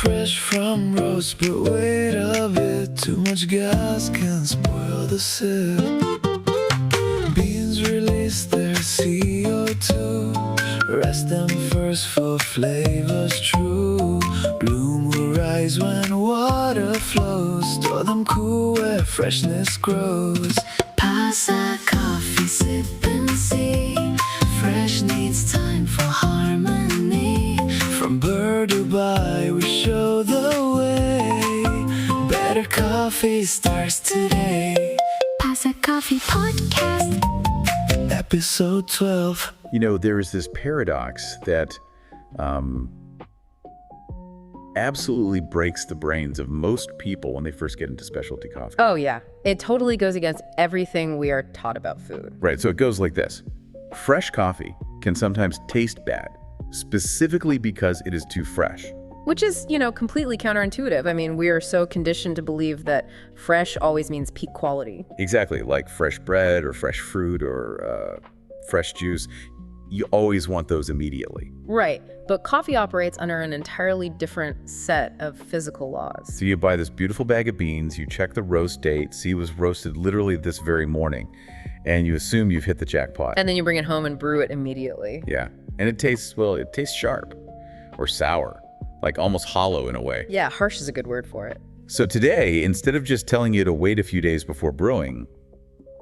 fresh from roast, but wait a bit. Too much gas can spoil the sip. Beans release their CO2. Rest them first for flavors true. Bloom will rise when water flows. Store them cool where freshness grows. PASA coffee, sip and see. Fresh needs time for harmony. From Burr to Dubai, we show the way. Better coffee starts today. PASA Coffee Podcast. Episode 12. You know, there is this paradox that absolutely breaks the brains of most people when they first get into specialty coffee. Oh, yeah. It totally goes against everything we are taught about food. Right, so it goes like this. Fresh coffee can sometimes taste bad, specifically because it is too fresh. Which is, completely counterintuitive. I mean, we are so conditioned to believe that fresh always means peak quality. Exactly, like fresh bread or fresh fruit or fresh juice. You always want those immediately. Right, but coffee operates under an entirely different set of physical laws. So you buy this beautiful bag of beans, you check the roast date, see it was roasted literally this very morning, and you assume you've hit the jackpot. And then you bring it home and brew it immediately. Yeah, and it tastes sharp or sour, like almost hollow in a way. Yeah, harsh is a good word for it. So today, instead of just telling you to wait a few days before brewing,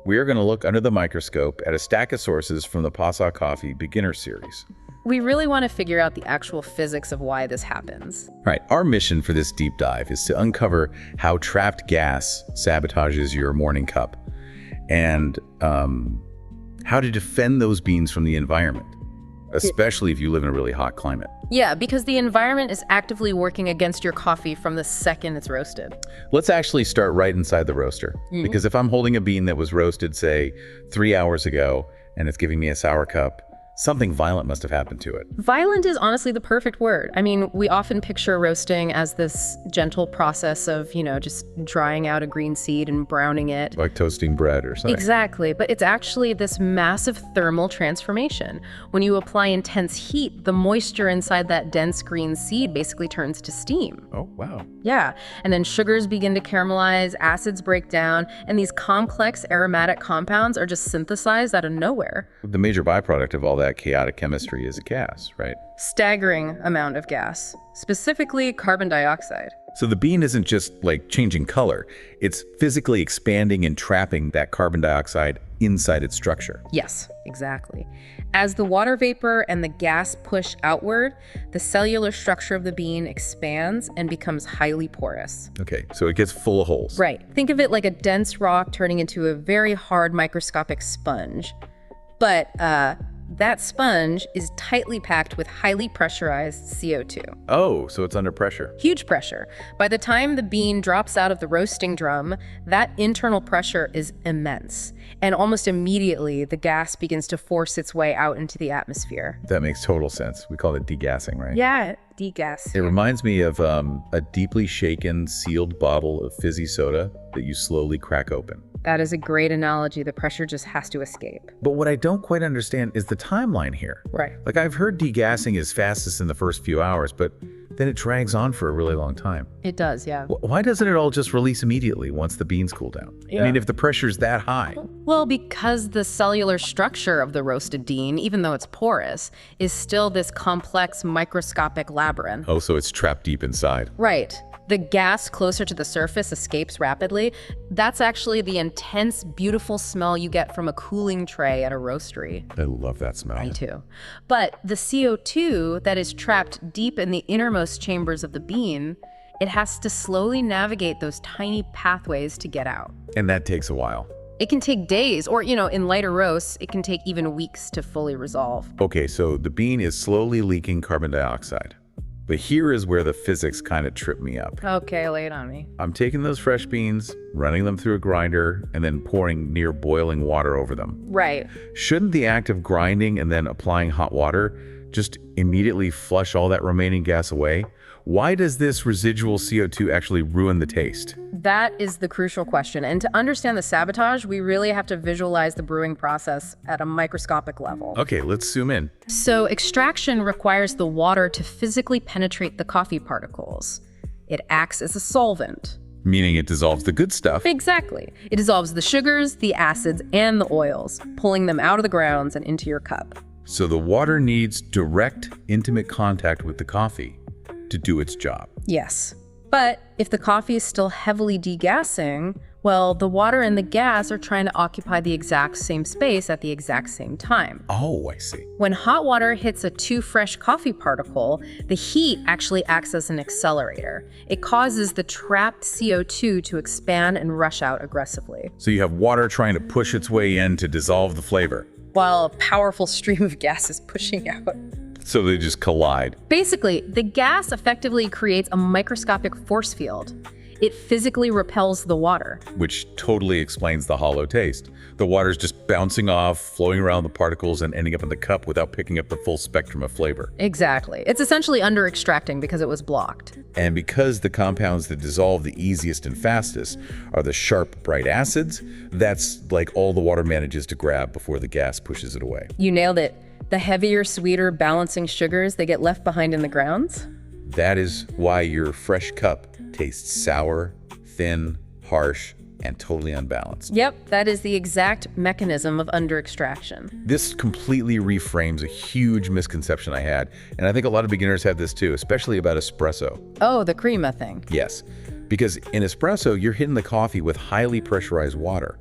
we are going to look under the microscope at a stack of sources from the PASA Coffee Beginner Series. We really want to figure out the actual physics of why this happens. Right, our mission for this deep dive is to uncover how trapped gas sabotages your morning cup and how to defend those beans from the environment, especially if you live in a really hot climate. Yeah, because the environment is actively working against your coffee from the second it's roasted. Let's actually start right inside the roaster, because if I'm holding a bean that was roasted, say, 3 hours ago, and it's giving me a sour cup, something violent must have happened to it. Violent is honestly the perfect word. I mean, we often picture roasting as this gentle process of, just drying out a green seed and browning it. Like toasting bread or something. Exactly, but it's actually this massive thermal transformation. When you apply intense heat, the moisture inside that dense green seed basically turns to steam. Oh, wow. Yeah, and then sugars begin to caramelize, acids break down, and these complex aromatic compounds are just synthesized out of nowhere. The major byproduct of all that chaotic chemistry is a gas, right? Staggering amount of gas, specifically carbon dioxide. So the bean isn't just like changing color, it's physically expanding and trapping that carbon dioxide inside its structure. Yes, exactly. As the water vapor and the gas push outward, the cellular structure of the bean expands and becomes highly porous. Okay, so it gets full of holes. Right. Think of it like a dense rock turning into a very hard microscopic sponge. But that sponge is tightly packed with highly pressurized CO2. Oh, so it's under pressure. Huge pressure. By the time the bean drops out of the roasting drum, that internal pressure is immense. And almost immediately, the gas begins to force its way out into the atmosphere. That makes total sense. We call it degassing, right? Yeah, degassing. It reminds me of a deeply shaken, sealed bottle of fizzy soda that you slowly crack open. That is a great analogy. The pressure just has to escape. But what I don't quite understand is the timeline here. Right. Like, I've heard degassing is fastest in the first few hours, but then it drags on for a really long time. It does, yeah. Why doesn't it all just release immediately once the beans cool down? Yeah. I mean, if the pressure's that high. Well, because the cellular structure of the roasted bean, even though it's porous, is still this complex microscopic labyrinth. Oh, so it's trapped deep inside. Right. The gas closer to the surface escapes rapidly. That's actually the intense, beautiful smell you get from a cooling tray at a roastery. I love that smell. Me too. But the CO2 that is trapped deep in the innermost chambers of the bean, it has to slowly navigate those tiny pathways to get out. And that takes a while. It can take days, or, in lighter roasts, it can take even weeks to fully resolve. Okay, so the bean is slowly leaking carbon dioxide. But here is where the physics kind of trip me up. Okay, lay it on me. I'm taking those fresh beans, running them through a grinder, and then pouring near boiling water over them. Right. Shouldn't the act of grinding and then applying hot water just immediately flush all that remaining gas away? why does this residual CO2 actually ruin the taste? That is the crucial question. And to understand the sabotage, we really have to visualize the brewing process at a microscopic level. Okay, let's zoom in. So extraction requires the water to physically penetrate the coffee particles. It acts as a solvent. Meaning it dissolves the good stuff. Exactly. It dissolves the sugars, the acids, and the oils, pulling them out of the grounds and into your cup. So the water needs direct, intimate contact with the coffee to do its job. Yes. But if the coffee is still heavily degassing, well, the water and the gas are trying to occupy the exact same space at the exact same time. Oh, I see. When hot water hits a too fresh coffee particle, the heat actually acts as an accelerator. It causes the trapped CO2 to expand and rush out aggressively, So you have water trying to push its way in to dissolve the flavor. while a powerful stream of gas is pushing out. So they just collide. Basically, the gas effectively creates a microscopic force field. It physically repels the water. Which totally explains the hollow taste. The water's just bouncing off, flowing around the particles, and ending up in the cup without picking up the full spectrum of flavor. Exactly. It's essentially under-extracting because it was blocked. And because the compounds that dissolve the easiest and fastest are the sharp, bright acids, that's like all the water manages to grab before the gas pushes it away. You nailed it. The heavier, sweeter, balancing sugars, they get left behind in the grounds. That is why your fresh cup tastes sour, thin, harsh, and totally unbalanced. Yep, that is the exact mechanism of under-extraction. This completely reframes a huge misconception I had, and I think a lot of beginners have this too, especially about espresso. Oh, the crema thing. Yes, because in espresso, you're hitting the coffee with highly pressurized water.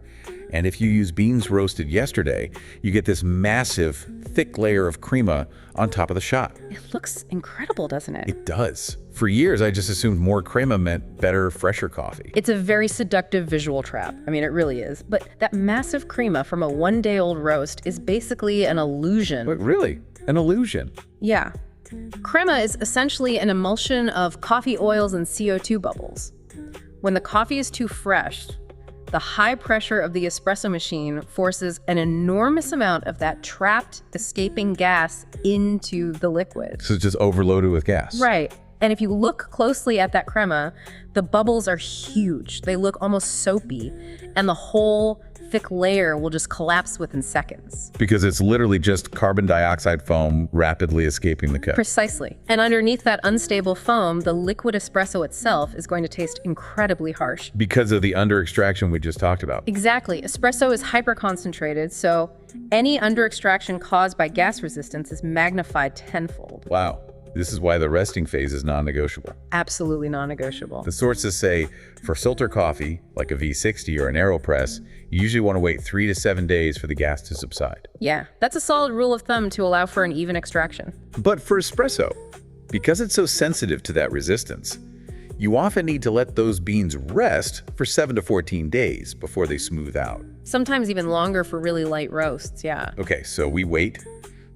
And if you use beans roasted yesterday, you get this massive, thick layer of crema on top of the shot. It looks incredible, doesn't it? It does. For years, I just assumed more crema meant better, fresher coffee. It's a very seductive visual trap. I mean, it really is. But that massive crema from a one-day-old roast is basically an illusion. But really, an illusion. Yeah. Crema is essentially an emulsion of coffee oils and CO2 bubbles. When the coffee is too fresh, the high pressure of the espresso machine forces an enormous amount of that trapped, escaping gas into the liquid. So it's just overloaded with gas. Right. And if you look closely at that crema, the bubbles are huge. They look almost soapy, and the whole thick layer will just collapse within seconds. Because it's literally just carbon dioxide foam rapidly escaping the cup. Precisely. And underneath that unstable foam, the liquid espresso itself is going to taste incredibly harsh. Because of the under-extraction we just talked about. Exactly. Espresso is hyper-concentrated, so any under-extraction caused by gas resistance is magnified tenfold. Wow. This is why the resting phase is non-negotiable. Absolutely non-negotiable. The sources say for filter coffee, like a V60 or an AeroPress, you usually want to wait 3 to 7 days for the gas to subside. Yeah, that's a solid rule of thumb to allow for an even extraction. But for espresso, because it's so sensitive to that resistance, you often need to let those beans rest for 7 to 14 days before they smooth out. Sometimes even longer for really light roasts, yeah. Okay, so we wait,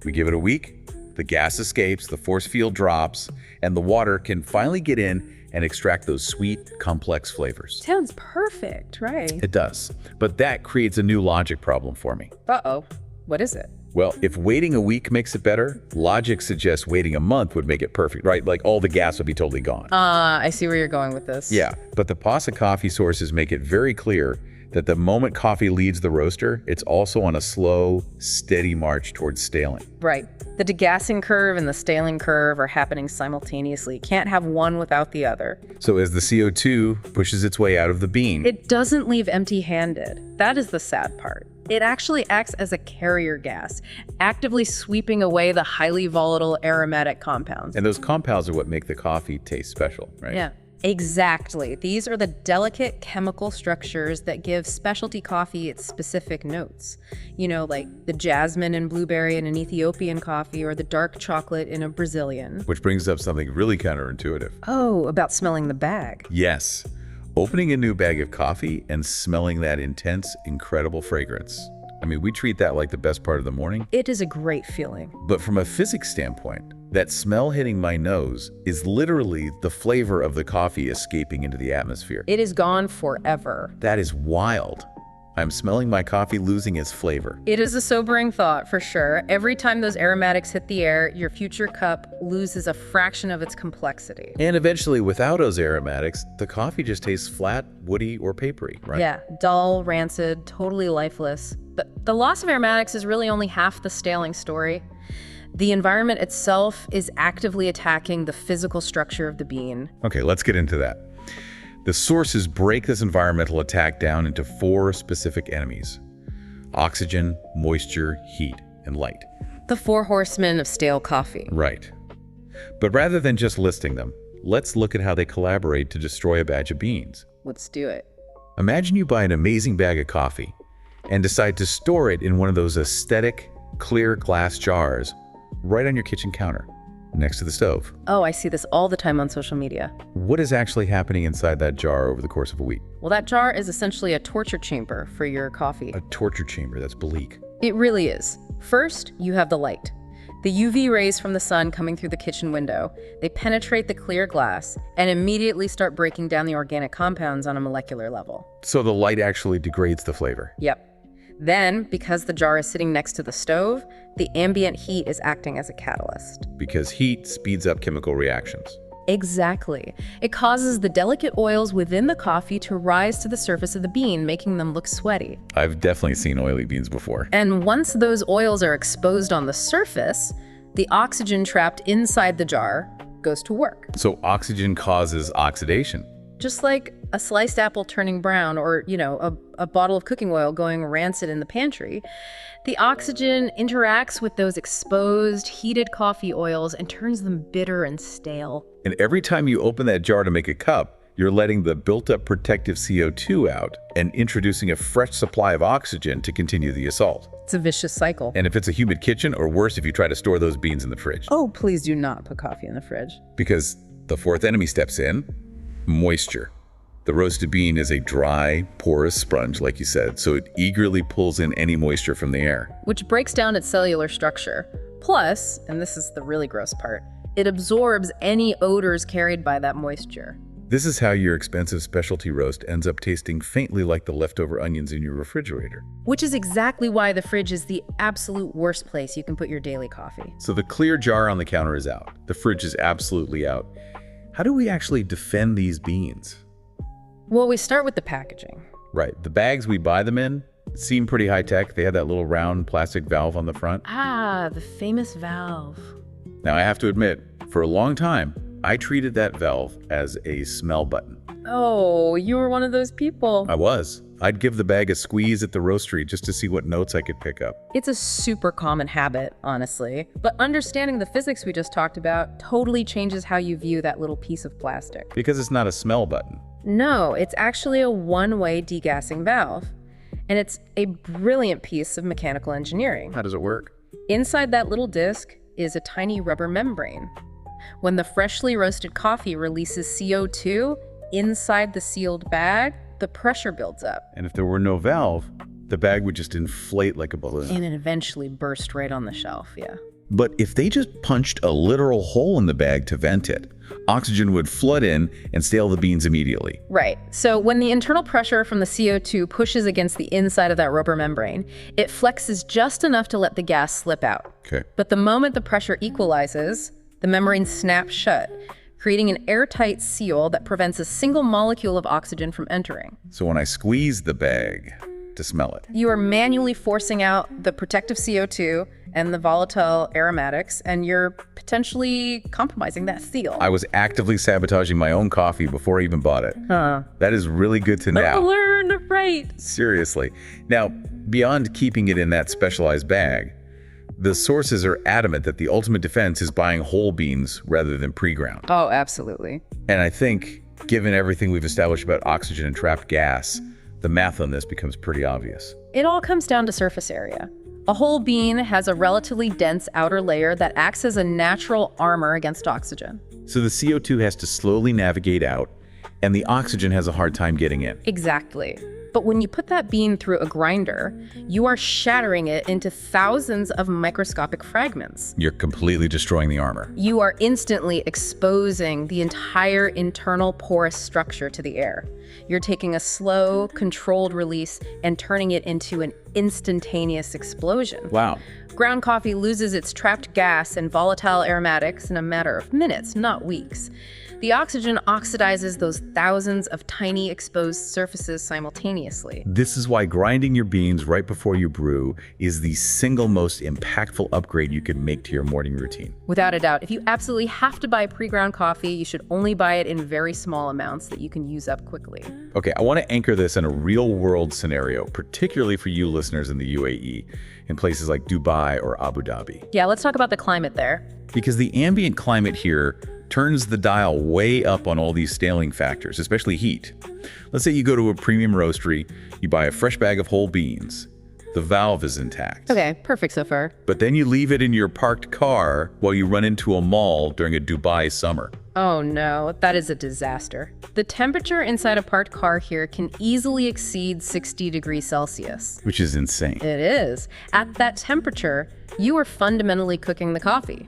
we give it a week, the gas escapes, the force field drops, and the water can finally get in and extract those sweet, complex flavors. Sounds perfect, right? It does, but that creates a new logic problem for me. Uh-oh. What is it? Well, if waiting a week makes it better, logic suggests waiting a month would make it perfect, right? Like all the gas would be totally gone. I see where you're going with this. Yeah, but the PASA coffee sources make it very clear that the moment coffee leaves the roaster, it's also on a slow, steady march towards staling. Right. The degassing curve and the staling curve are happening simultaneously. Can't have one without the other. So as the CO2 pushes its way out of the bean, It doesn't leave empty-handed. That is the sad part. It actually acts as a carrier gas, actively sweeping away the highly volatile aromatic compounds. and those compounds are what make the coffee taste special, right? Yeah, exactly. These are the delicate chemical structures that give specialty coffee its specific notes. You know, like the jasmine and blueberry in an Ethiopian coffee or the dark chocolate in a Brazilian. Which brings up something really counterintuitive. Oh, about smelling the bag. Yes, opening a new bag of coffee and smelling that intense, incredible fragrance. I mean, we treat that like the best part of the morning. It is a great feeling. But from a physics standpoint, that smell hitting my nose is literally the flavor of the coffee escaping into the atmosphere. It is gone forever. That is wild. I'm smelling my coffee losing its flavor. It is a sobering thought, for sure. Every time those aromatics hit the air, your future cup loses a fraction of its complexity. And eventually, without those aromatics, the coffee just tastes flat, woody, or papery, right? Yeah, dull, rancid, totally lifeless. But the loss of aromatics is really only half the staling story. The environment itself is actively attacking the physical structure of the bean. Okay, let's get into that. The sources break this environmental attack down into 4 specific enemies: oxygen, moisture, heat, and light. The 4 horsemen of stale coffee. Right. But rather than just listing them, let's look at how they collaborate to destroy a batch of beans. Let's do it. Imagine you buy an amazing bag of coffee and decide to store it in one of those aesthetic, clear glass jars right on your kitchen counter, next to the stove. Oh, I see this all the time on social media. What is actually happening inside that jar over the course of a week? Well, that jar is essentially a torture chamber for your coffee. A torture chamber, that's bleak. It really is. First, you have the light. The UV rays from the sun coming through the kitchen window, they penetrate the clear glass and immediately start breaking down the organic compounds on a molecular level. So the light actually degrades the flavor. Yep. Then, because the jar is sitting next to the stove, the ambient heat is acting as a catalyst. Because heat speeds up chemical reactions. Exactly. It causes the delicate oils within the coffee to rise to the surface of the bean, making them look sweaty. I've definitely seen oily beans before. And once those oils are exposed on the surface, the oxygen trapped inside the jar goes to work. So oxygen causes oxidation. Just like a sliced apple turning brown or, a bottle of cooking oil going rancid in the pantry, the oxygen interacts with those exposed, heated coffee oils and turns them bitter and stale. And every time you open that jar to make a cup, you're letting the built-up protective CO2 out and introducing a fresh supply of oxygen to continue the assault. It's a vicious cycle. And if it's a humid kitchen, or worse, if you try to store those beans in the fridge. Oh, please do not put coffee in the fridge. Because the 4th enemy steps in: moisture. The roasted bean is a dry, porous sponge, like you said, so it eagerly pulls in any moisture from the air. Which breaks down its cellular structure. Plus, and this is the really gross part, it absorbs any odors carried by that moisture. This is how your expensive specialty roast ends up tasting faintly like the leftover onions in your refrigerator. Which is exactly why the fridge is the absolute worst place you can put your daily coffee. So the clear jar on the counter is out. The fridge is absolutely out. How do we actually defend these beans? Well, we start with the packaging. Right. The bags we buy them in seem pretty high-tech. They have that little round plastic valve on the front. Ah, the famous valve. Now, I have to admit, for a long time, I treated that valve as a smell button. Oh, you were one of those people. I was. I'd give the bag a squeeze at the roastery just to see what notes I could pick up. It's a super common habit, honestly. But understanding the physics we just talked about totally changes how you view that little piece of plastic. Because it's not a smell button. No, it's actually a one-way degassing valve. And it's a brilliant piece of mechanical engineering. How does it work? Inside that little disc is a tiny rubber membrane. When the freshly roasted coffee releases CO2 inside the sealed bag, the pressure builds up. And if there were no valve, the bag would just inflate like a balloon. And it eventually burst right on the shelf, yeah. But if they just punched a literal hole in the bag to vent it, oxygen would flood in and stale the beans immediately. Right. So when the internal pressure from the CO2 pushes against the inside of that rubber membrane, it flexes just enough to let the gas slip out. Okay. But the moment the pressure equalizes, the membrane snaps shut, creating an airtight seal that prevents a single molecule of oxygen from entering. So when I squeeze the bag to smell it, You are manually forcing out the protective CO2 and the volatile aromatics, and you're potentially compromising that seal. I was actively sabotaging my own coffee before I even bought it. That is really good to know. Learn right. Seriously. Now, beyond keeping it in that specialized bag, the sources are adamant that the ultimate defense is buying whole beans rather than pre-ground. Oh, absolutely. And I think, given everything we've established about oxygen and trapped gas, the math on this becomes pretty obvious. It all comes down to surface area. A whole bean has a relatively dense outer layer that acts as a natural armor against oxygen. So the CO2 has to slowly navigate out, and the oxygen has a hard time getting in. Exactly. But when you put that bean through a grinder, you are shattering it into thousands of microscopic fragments. You're completely destroying the armor. You are instantly exposing the entire internal porous structure to the air. You're taking a slow, controlled release and turning it into an instantaneous explosion. Wow. Ground coffee loses its trapped gas and volatile aromatics in a matter of minutes, not weeks. The oxygen oxidizes those thousands of tiny exposed surfaces simultaneously. This is why grinding your beans right before you brew is the single most impactful upgrade you can make to your morning routine. Without a doubt, if you absolutely have to buy pre-ground coffee, you should only buy it in very small amounts that you can use up quickly. Okay, I want to anchor this in a real-world scenario, particularly for you listeners in the UAE, in places like Dubai or Abu Dhabi. Yeah, let's talk about the climate there. Because the ambient climate here turns the dial way up on all these scaling factors, especially heat. Let's say you go to a premium roastery, you buy a fresh bag of whole beans. The valve is intact. Okay, perfect so far. But then you leave it in your parked car while you run into a mall during a Dubai summer. Oh no, that is a disaster. The temperature inside a parked car here can easily exceed 60 degrees Celsius. Which is insane. It is. At that temperature, you are fundamentally cooking the coffee.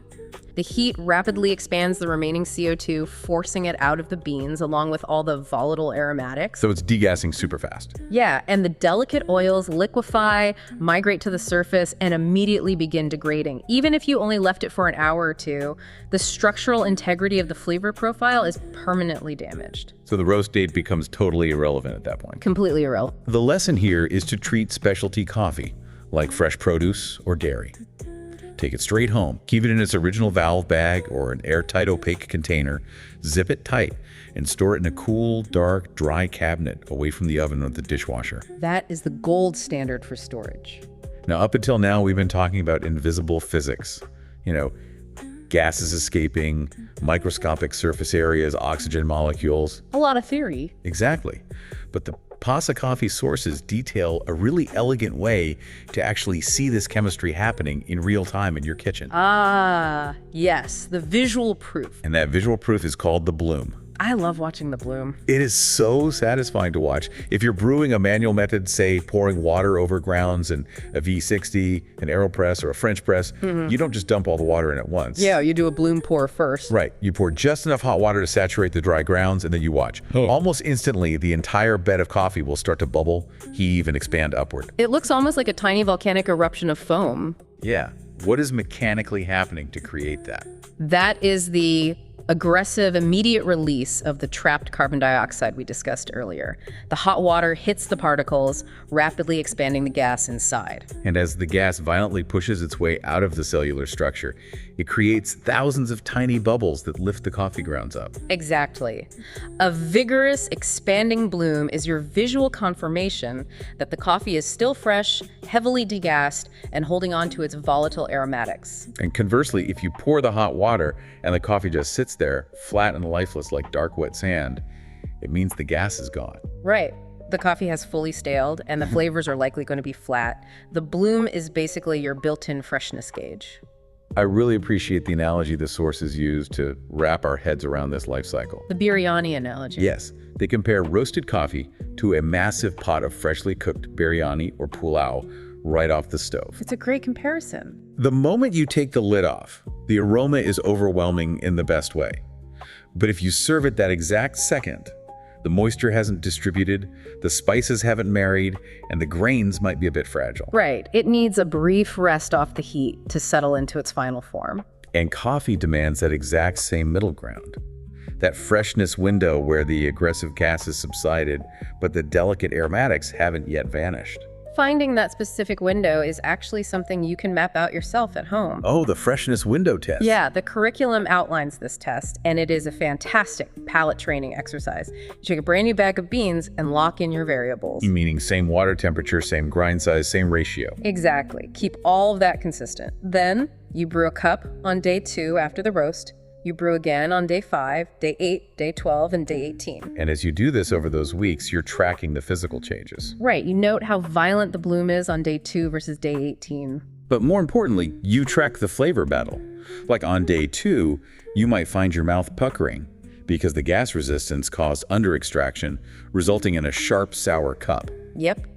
The heat rapidly expands the remaining CO2, forcing it out of the beans along with all the volatile aromatics. So it's degassing super fast. Yeah, and the delicate oils liquefy, migrate to the surface, and immediately begin degrading. Even if you only left it for an hour or two, the structural integrity of the flavor profile is permanently damaged. So the roast date becomes totally irrelevant at that point. Completely irrelevant. The lesson here is to treat specialty coffee, like fresh produce or dairy. Take it straight home, keep it in its original valve bag or an airtight opaque container, zip it tight, and store it in a cool, dark, dry cabinet away from the oven or the dishwasher. That is the gold standard for storage. Now, up until now, we've been talking about invisible physics. You know, gases escaping, microscopic surface areas, oxygen molecules. A lot of theory. Exactly. But the PASA coffee sources detail a really elegant way to actually see this chemistry happening in real time in your kitchen. Ah, yes, the visual proof. And that visual proof is called the bloom. I love watching the bloom. It is so satisfying to watch. If you're brewing a manual method, say pouring water over grounds in a V60, an AeroPress, or a French press, you don't just dump all the water in at once. Yeah, you do a bloom pour first. Right. You pour just enough hot water to saturate the dry grounds, and then you watch. Almost instantly, the entire bed of coffee will start to bubble, heave, and expand upward. It looks almost like a tiny volcanic eruption of foam. Yeah. What is mechanically happening to create that? That is the aggressive, immediate release of the trapped carbon dioxide we discussed earlier. The hot water hits the particles, rapidly expanding the gas inside. And as the gas violently pushes its way out of the cellular structure, it creates thousands of tiny bubbles that lift the coffee grounds up. Exactly. A vigorous, expanding bloom is your visual confirmation that the coffee is still fresh, heavily degassed, and holding on to its volatile aromatics. And conversely, if you pour the hot water and the coffee just sits there, flat and lifeless like dark, wet sand, it means the gas is gone. Right. The coffee has fully staled, and the flavors are likely going to be flat. The bloom is basically your built-in freshness gauge. I really appreciate the analogy the sources use to wrap our heads around this life cycle. The biryani analogy. Yes, they compare roasted coffee to a massive pot of freshly cooked biryani or pulao right off the stove. It's a great comparison. The moment you take the lid off, the aroma is overwhelming in the best way. But if you serve it that exact second, the moisture hasn't distributed, the spices haven't married, and the grains might be a bit fragile. Right. It needs a brief rest off the heat to settle into its final form. And coffee demands that exact same middle ground. That freshness window where the aggressive gases subsided, but the delicate aromatics haven't yet vanished. Finding that specific window is actually something you can map out yourself at home. Oh, the freshness window test. Yeah, the curriculum outlines this test, and it is a fantastic palate training exercise. You take a brand new bag of beans and lock in your variables. Meaning same water temperature, same grind size, same ratio. Exactly. Keep all of that consistent. Then you brew a cup on day 2 after the roast. You brew again on day 5, day 8, day 12, and day 18. And as you do this over those weeks, you're tracking the physical changes. Right. You note how violent the bloom is on day 2 versus day 18. But more importantly, you track the flavor battle. Like on day 2, you might find your mouth puckering because the gas resistance caused under extraction, resulting in a sharp, sour cup. Yep.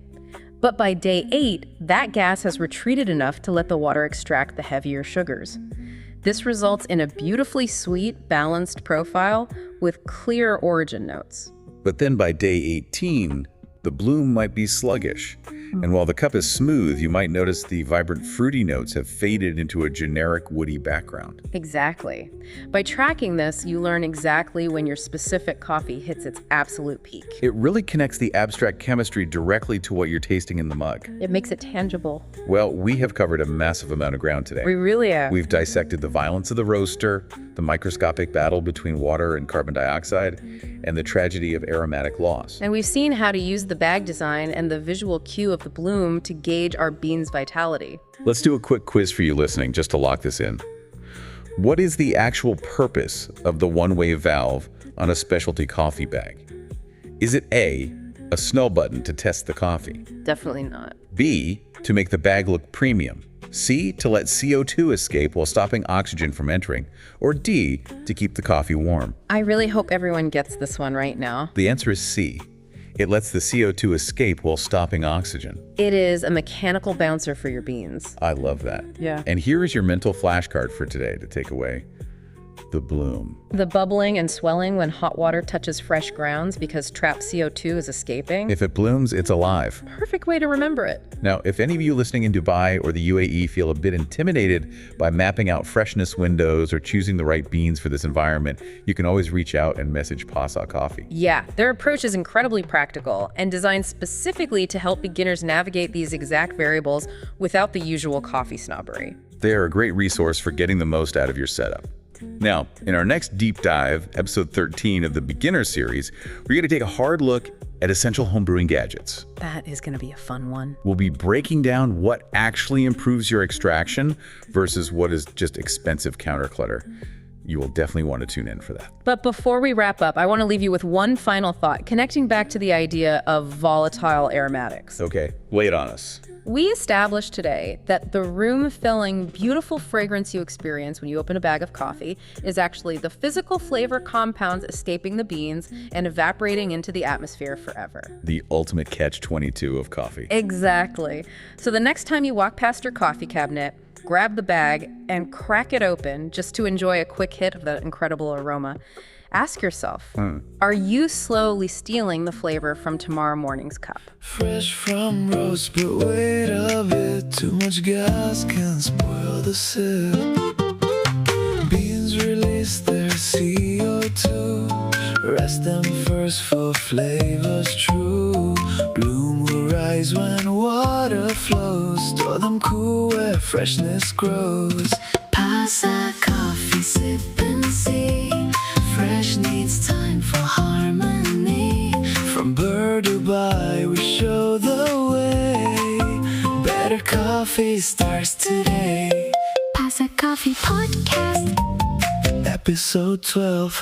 But by day 8, that gas has retreated enough to let the water extract the heavier sugars. This results in a beautifully sweet, balanced profile with clear origin notes. But then by day 18, the bloom might be sluggish. And while the cup is smooth, you might notice the vibrant fruity notes have faded into a generic woody background. Exactly. By tracking this, you learn exactly when your specific coffee hits its absolute peak. It really connects the abstract chemistry directly to what you're tasting in the mug. It makes it tangible. Well, we have covered a massive amount of ground today. We really have. We've dissected the violence of the roaster, the microscopic battle between water and carbon dioxide, and the tragedy of aromatic loss. And we've seen how to use the bag design and the visual cue of the bloom to gauge our bean's vitality. Let's do a quick quiz for you listening, just to lock this in. What is the actual purpose of the one-way valve on a specialty coffee bag? Is it A, a smell button to test the coffee? Definitely not. B, to make the bag look premium? C, to let CO2 escape while stopping oxygen from entering? Or D, to keep the coffee warm? I really hope everyone gets this one right now. The answer is C. It lets the CO2 escape while stopping oxygen. It is a mechanical bouncer for your beans. I love that. Yeah. And here is your mental flashcard for today to take away. The bloom. The bubbling and swelling when hot water touches fresh grounds because trapped CO2 is escaping. If it blooms, it's alive. Perfect way to remember it. Now, if any of you listening in Dubai or the UAE feel a bit intimidated by mapping out freshness windows or choosing the right beans for this environment, you can always reach out and message PASA Coffee. Yeah, their approach is incredibly practical and designed specifically to help beginners navigate these exact variables without the usual coffee snobbery. They are a great resource for getting the most out of your setup. Now, in our next deep dive, episode 13 of the Beginner series, we're going to take a hard look at essential homebrewing gadgets. That is going to be a fun one. We'll be breaking down what actually improves your extraction versus what is just expensive counter clutter. You will definitely want to tune in for that. But before we wrap up, I want to leave you with one final thought, connecting back to the idea of volatile aromatics. Okay, lay it on us. We established today that the room-filling, beautiful fragrance you experience when you open a bag of coffee is actually the physical flavor compounds escaping the beans and evaporating into the atmosphere forever. The ultimate catch-22 of coffee. Exactly. So the next time you walk past your coffee cabinet, grab the bag and crack it open just to enjoy a quick hit of that incredible aroma. Ask yourself, are you slowly stealing the flavor from tomorrow morning's cup? Fresh from roast, but wait a bit. Too much gas can spoil the sip. Beans release their CO2. Rest them first for flavors true. Bloom will rise when water flows. Store them cool where freshness grows. PASA coffee, sip and see. Fresh needs time for harmony. From Dubai, we show the way. Better coffee starts today. PASA Coffee Podcast. Episode 12.